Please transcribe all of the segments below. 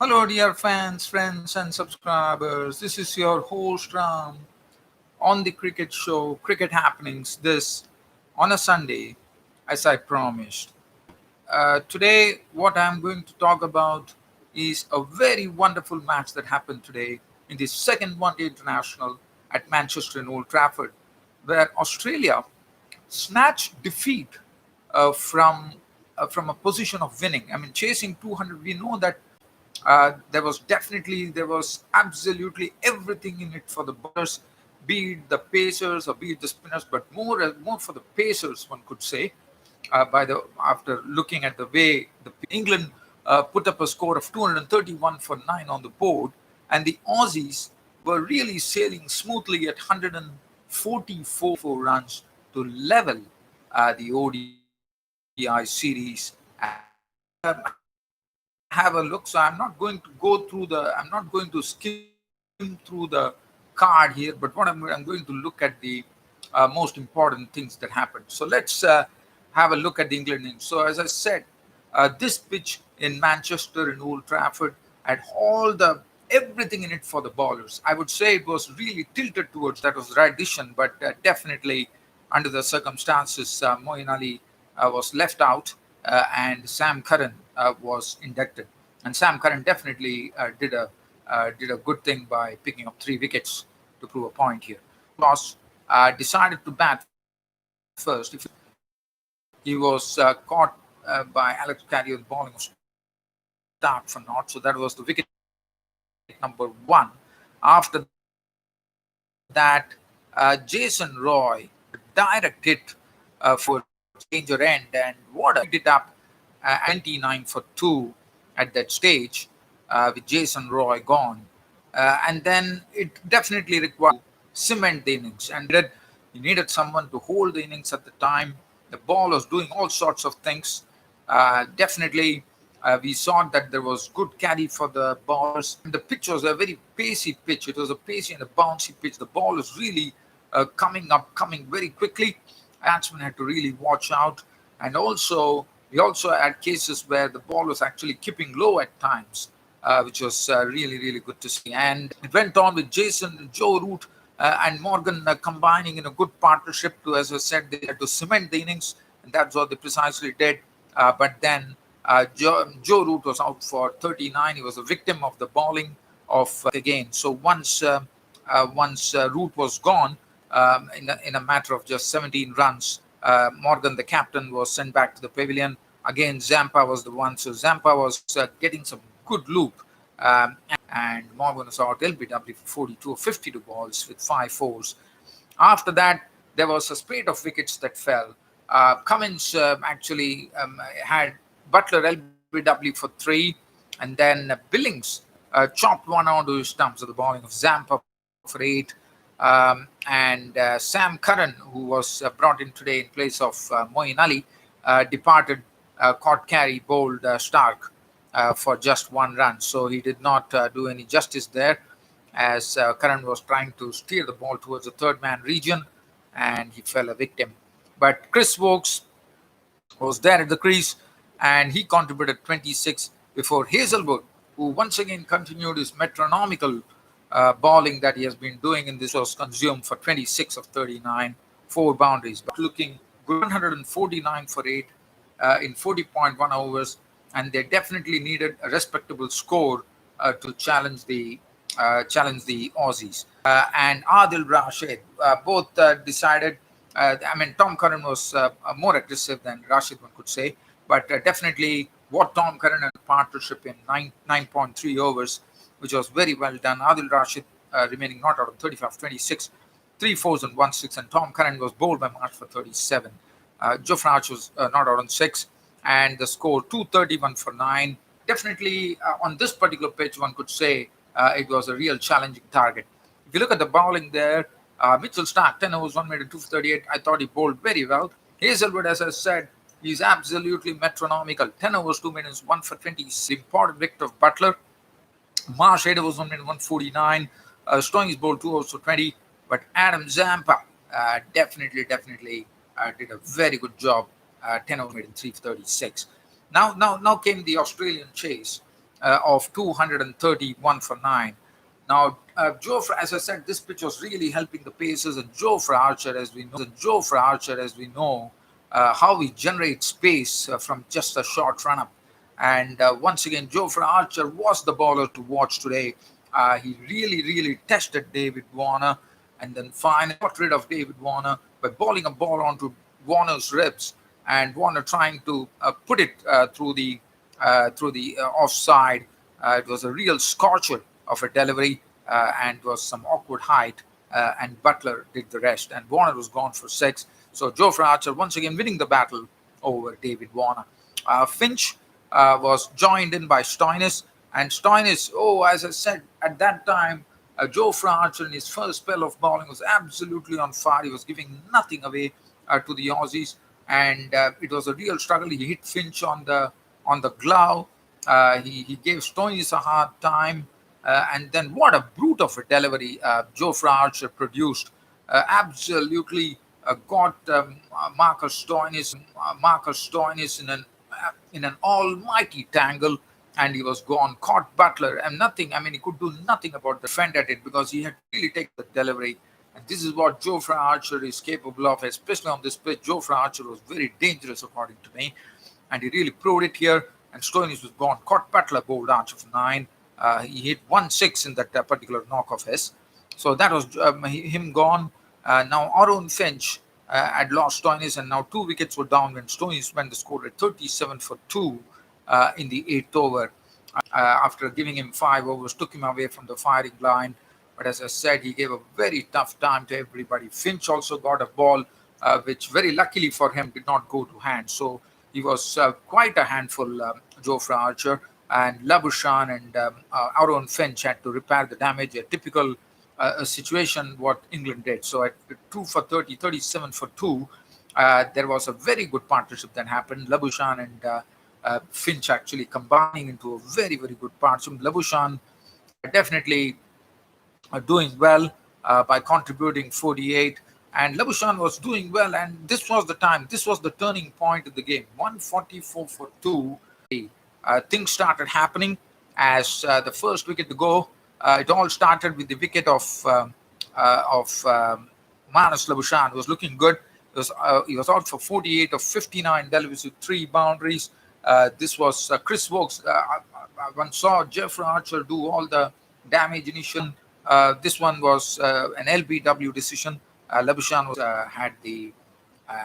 Hello, dear fans, friends, and subscribers. This is your host Ram on the cricket show, Cricket Happenings. This on a Sunday, as I promised. Today, what I'm going to talk about is a very wonderful match that happened today in the second One Day International at Manchester and Old Trafford, where Australia snatched defeat from a position of winning. I mean, chasing 200, we know that there was absolutely everything in it for the bowlers, be it the pacers or be it the spinners, but more for the pacers, one could say. By the After looking at the way the England put up a score of 231 for 9 on the board, and the Aussies were really sailing smoothly at 144 runs to level the ODI series. Have a look. So I'm not going to go through the. I'm not going to skim through the card here, but I'm going to look at the most important things that happened. So let's have a look at the England innings. So as I said, this pitch in Manchester and Old Trafford had all the everything in it for the bowlers. I would say it was really tilted towards that was the right decision, but definitely under the circumstances, Moeen Ali was left out and Sam Curran was inducted. And Sam Curran definitely did a good thing by picking up 3 wickets to prove a point here. Ross decided to bat first. If you he was caught by Alex Carrier. The bowling was Stark for naught, so that was the wicket number one. After that, Jason Roy Jason Roy towards danger end, and what a picked it up at 29 for 2 at that stage with Jason Roy gone. And then it definitely required cement the innings, and he needed someone to hold the innings at the time. The ball was doing all sorts of things. Definitely, we saw that there was good carry for the bowlers. And the pitch was a very pacey pitch. It was a pacey and a bouncy pitch. The ball was really coming very quickly. Batsmen had to really watch out. And also, we also had cases where the ball was actually keeping low at times, which was really good to see. And it went on with Joe Root, and Morgan combining in a good partnership to, as I said, they had to cement the innings, and that's what they precisely did. But then Joe Root was out for 39. He was a victim of the bowling of again. So once Root was gone, in a matter of just 17 runs, Morgan, the captain, was sent back to the pavilion. Again, Zampa was the one. So Zampa was getting some good loop. And Morgan was out LBW for 42 or 52 balls with 5 fours. After that, there was a spate of wickets that fell. Cummins actually had Butler LBW for 3, and then Billings chopped one onto his stumps at the bowling of Zampa for 8. And Sam Curran, who was brought in today in place of Moeen Ali, departed, caught carry, bowled Stark for just 1 run. So he did not do any justice there, as Curran was trying to steer the ball towards the third man region, and he fell a victim. But Chris Wokes was there at the crease, and he contributed 26 before Hazelwood, who once again continued his metronomical bowling that he has been doing in this, was consumed for 26 of 39, 4 boundaries, but looking good. 149 for 8 in 40.1 overs, and they definitely needed a respectable score to challenge the Aussies. And Adil Rashid both decided. I mean, Tom Curran was more aggressive than Rashid, one could say, but definitely what Tom Curran and partnership in 9.3 overs, which was very well done. Adil Rashid remaining not out of 35, 26, 3 fours and 1 6, and Tom Curran was bowled by March for 37. Jofraj was not out on 6, and the score 231 for 9. Definitely on this particular pitch, one could say it was a real challenging target. If you look at the bowling there, Mitchell Stark, 10 overs, 1 minute, 2 for 38. I thought he bowled very well. Hazelwood, as I said, he's absolutely metronomical. 10 overs, 2 minutes, 1 for 20. Important wicket of Butler. Marsh, 8 overs, 1 minute, 149. Stoings bowled 2 overs for 20. But Adam Zampa definitely did a very good job. 10 overs, made in 3 for 36. Now came the Australian chase. of 231 for 9. Now, as I said, this pitch was really helping the Pacers, and Jofre Archer, as we know, how he generates space from just a short run-up. And once again, Jofre Archer was the bowler to watch today. He really tested David Warner, and then finally got rid of David Warner by bowling a ball onto Warner's ribs, and Warner trying to put it through the offside. It was a real scorcher of a delivery, and was some awkward height, and Butler did the rest, and Warner was gone for 6. So Jofre Archer once again winning the battle over David Warner. Finch was joined in by Stoinis, and Stoinis, as I said, at that time, Jofre Archer in his first spell of bowling was absolutely on fire. He was giving nothing away to the Aussies, and it was a real struggle. He hit Finch on the glove. He gave Stoinis a hard time, and then what a brute of a delivery Jofre Archer produced. Absolutely got Marcus Stoinis in an almighty tangle, and he was gone. Caught Butler, and nothing. I mean, he could do nothing about the defend at it because he had to really take the delivery. And this is what Jofre Archer is capable of, especially on this pitch. Jofre Archer was very dangerous, according to me, and he really proved it here. And Stoinis was gone. Caught Butler, bowled Archer for 9. He hit 1-6 in that particular knock of his. So that was him gone. Now Aaron Finch had lost Stoinis, and now 2 wickets were down when Stoinis went the score at 37 for 2 in the 8th over. After giving him 5 overs, took him away from the firing line. But as I said, he gave a very tough time to everybody. Finch also got a ball, which very luckily for him did not go to hand. So he was quite a handful, Jofre Archer. And Labuschagne and Aaron Finch had to repair the damage. A typical situation what England did. So at 2 for 30, 37 for 2, there was a very good partnership that happened. Labuschagne and Finch actually combining into a very good partnership. Labuschagne definitely doing well by contributing 48, and Labuschagne was doing well, and this was the time. This was the turning point of the game. 144 for 2. Things started happening as the first wicket to go. It all started with the wicket of Marnus Labuschagne. Was looking good. He was out for 48 of 59 deliveries with 3 boundaries. This was Chris Wokes. One saw Jofre Archer do all the damage initial. This one was an LBW decision. Labuschagne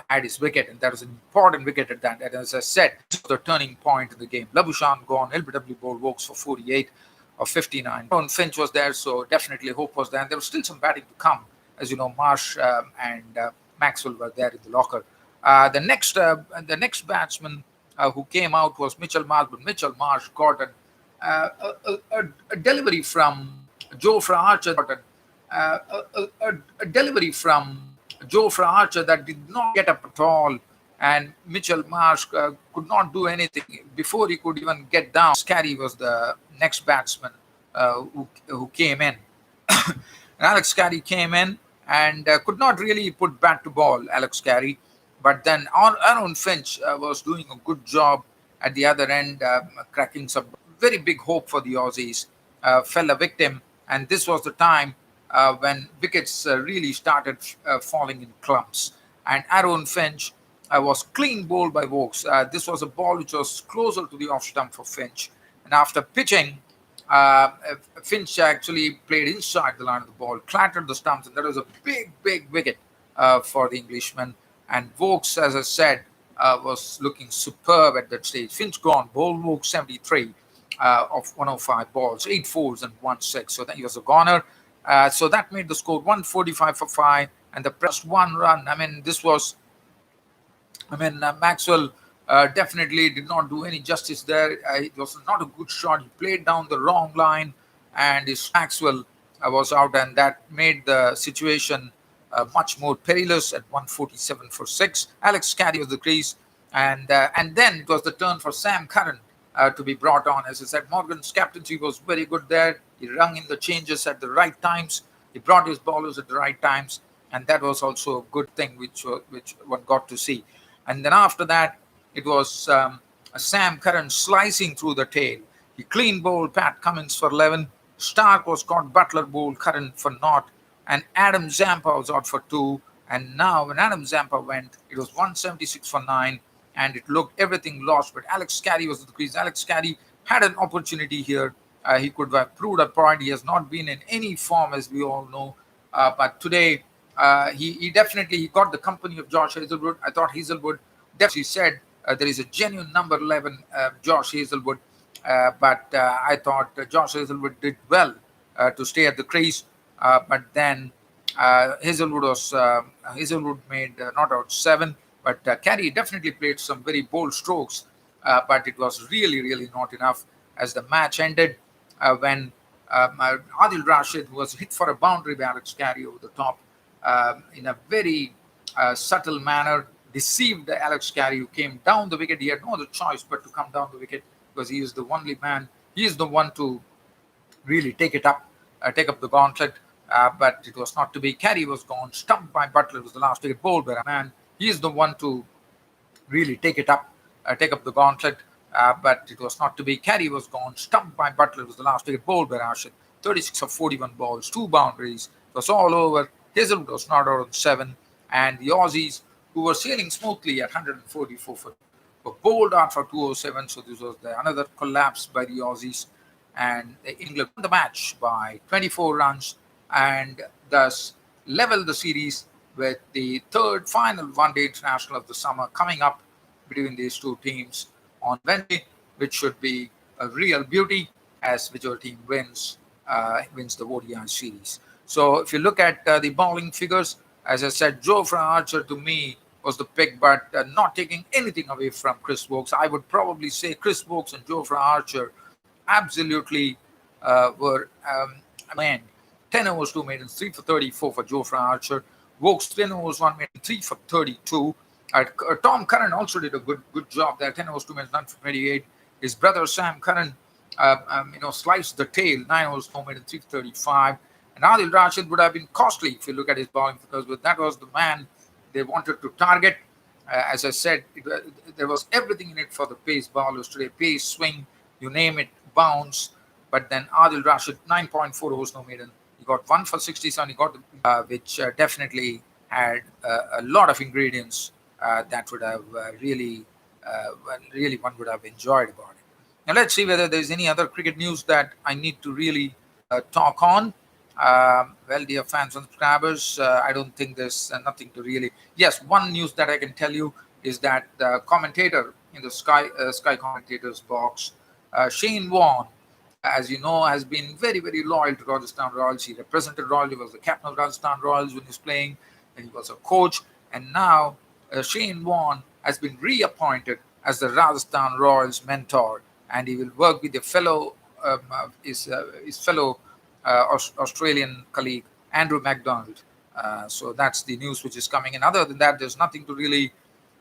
had his wicket, and that was an important wicket at that. And as I said, this was the turning point in the game. Labuschagne gone, LBW bowled Wokes for 48 of 59. Finch was there, so definitely hope was there. And there was still some batting to come. As you know, Marsh and Maxwell were there in the locker. The next batsman who came out was Mitchell Marsh, but Mitchell Marsh got a delivery from Jofre Archer, a delivery from Jofre Archer that did not get up at all, and Mitchell Marsh could not do anything before he could even get down. Carey was the next batsman who came in. And Alex Carey came in and could not really put bat to ball, Alex Carey. But then Aaron Finch was doing a good job at the other end, cracking some very big hope for the Aussies. Fell a victim, and this was the time when wickets really started falling in clumps. And Aaron Finch was clean bowled by Wokes. This was a ball which was closer to the off stump for Finch. And after pitching, Finch actually played inside the line of the ball, clattered the stumps, and that was a big wicket for the Englishman. And Wokes, as I said, was looking superb at that stage. Finch gone, bowled Wokes 73 of 105 balls, 8 fours and 1 6. So then he was a goner. So that made the score 145 for 5, and the press 1 run. Maxwell definitely did not do any justice there. It was not a good shot. He played down the wrong line, and his Maxwell was out, and that made the situation much more perilous at 147 for 6. Alex Carey was the crease, and then it was the turn for Sam Curran to be brought on. As I said, Morgan's captaincy was very good there. He rung in the changes at the right times. He brought his bowlers at the right times, and that was also a good thing which one got to see. And then after that, it was Sam Curran slicing through the tail. He clean bowled Pat Cummins for 11. Stark was caught. Butler bowled Curran for naught. And Adam Zampa was out for 2. And now when Adam Zampa went, it was 176 for 9. And it looked everything lost. But Alex Carey was at the crease. Alex Carey had an opportunity here. He could have proved a point. He has not been in any form, as we all know. But today, he definitely got the company of Josh Hazelwood. I thought Hazelwood definitely said there is a genuine number 11, Josh Hazelwood. But I thought Josh Hazelwood did well to stay at the crease. But then Hazelwood made not out 7. But Carey definitely played some very bold strokes. But it was really not enough as the match ended when Adil Rashid was hit for a boundary by Alex Carey over the top in a very subtle manner, deceived Alex Carey, who came down the wicket. He had no other choice but to come down the wicket because he is the only man. He is the one to really take up the gauntlet. But it was not to be. Carey was gone, stumped by Butler. It was the last wicket bowled by a man. He is the one to really take up the gauntlet. But it was not to be. Carey was gone, stumped by Butler. It was the last wicket bowled by Rashid. 36 of 41 balls, 2 boundaries. It was all over. Hazelwood was not out on 7. And the Aussies, who were sailing smoothly at 144 for, were bowled out for 207. So this was another collapse by the Aussies. And England won the match by 24 runs and thus leveled the series with the third final one-day international of the summer coming up between these two teams on Wednesday, which should be a real beauty as whichever team wins the ODI series. So if you look at the bowling figures, as I said, Jofra Archer to me was the pick, but not taking anything away from Chris Woakes. I would probably say Chris Woakes and Jofra Archer absolutely were, 10 overs, 2 maidens, 3 for 34 for Jofra Archer. Woakes, 10 overs, 1 maiden, 3 for 32. Tom Curran also did a good job there. 10 overs, 2 maidens, 9 for 28. His brother Sam Curran, sliced the tail. 9 overs, 4 maidens, 3 for 35. And Adil Rashid would have been costly if you look at his bowling because that was the man they wanted to target. As I said, there was everything in it for the pace bowlers today. Pace, swing, you name it, bounce. But then Adil Rashid, 9.4 overs, no maiden. He got 1 for 67. He got which definitely had a lot of ingredients that would have really one would have enjoyed about it. Now let's see whether there's any other cricket news that I need to really talk on. Well, dear fans and subscribers, I don't think there's nothing to really. Yes, one news that I can tell you is that the commentator in the Sky commentators box, Shane Warne, as you know, has been very loyal to Rajasthan Royals. He represented Royals. He was the captain of Rajasthan Royals when he was playing, and he was a coach. And now Shane Warne has been reappointed as the Rajasthan Royals mentor, and he will work with his fellow Australian colleague Andrew McDonald. So that's the news which is coming in. Other than that, there's nothing to really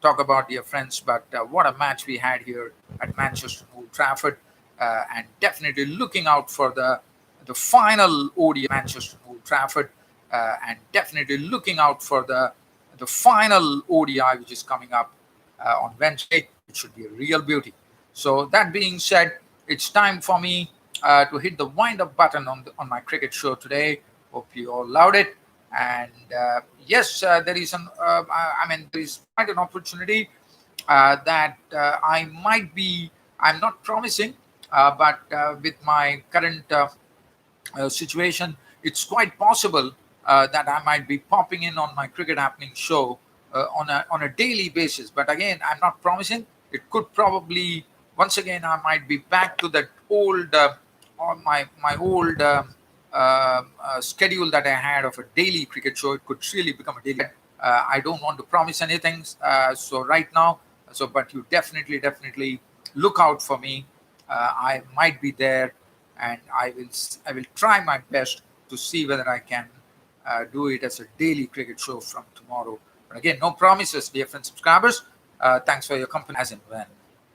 talk about, dear friends. But what a match we had here at Manchester Old Trafford. And definitely looking out for the final ODI Manchester Old Trafford, and definitely looking out for the final ODI which is coming up on Wednesday. It should be a real beauty. So that being said, it's time for me to hit the wind-up button on my cricket show today. Hope you all loved it. And yes, there is there is quite an opportunity that I might be. I'm not promising. But with my current situation, it's quite possible that I might be popping in on my Cricket Happening show on a daily basis. But again, I'm not promising. It could probably, once again, I might be back to that old, on my old schedule that I had of a daily cricket show. It could really become a daily. I don't want to promise anything. So right now, but you definitely look out for me. I might be there, and I will try my best to see whether I can do it as a daily cricket show from tomorrow. But again, no promises, dear friends, subscribers. Thanks for your company as and when.